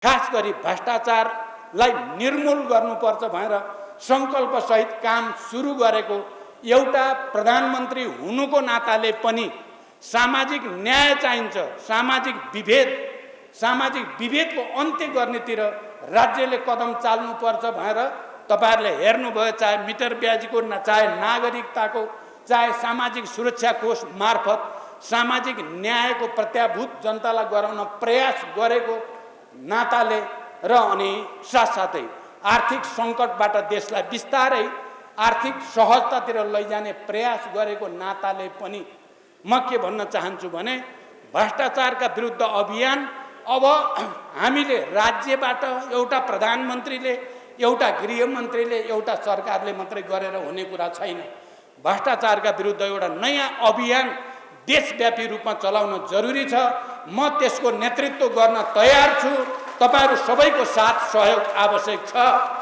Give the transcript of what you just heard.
खास गरी भ्रष्टाचारलाई निर्मूल गर्नुपर्छ भनेर सङ्कल्पसहित काम सुरु गरेको एउटा प्रधानमन्त्री हुनुको नाताले पनि सामाजिक न्याय चाहिन्छ। सामाजिक विभेदको अन्त्य गर्नेतिर राज्यले कदम चाल्नुपर्छ भनेर तपाईहरुले हेर्नुभयो। चाहे मिटर ब्याजको, चाहे नागरिकताको, चाहे सामाजिक सुरक्षा कोष मार्फत सामाजिक न्यायको प्रत्याभूत जनतालाई गराउन प्रयास गरेको नाताले र अनि साथसाथै आर्थिक सङ्कटबाट देशलाई बिस्तारै आर्थिक सहजतातिर लैजाने प्रयास गरेको नाताले पनि म के भन्न चाहन्छु भने भ्रष्टाचारका विरुद्ध अभियान अब हामीले राज्यबाट एउटा प्रधानमन्त्रीले, एउटा गृहमन्त्रीले, एउटा सरकारले मात्रै गरेर हुने कुरा छैन। भ्रष्टाचारका विरुद्ध एउटा नयाँ अभियान देशव्यापी रूपमा चलाउन जरुरी छ। म त्यसको नेतृत्व गर्न तयार छु। तपाईहरु सबैको साथ सहयोग आवश्यक छ।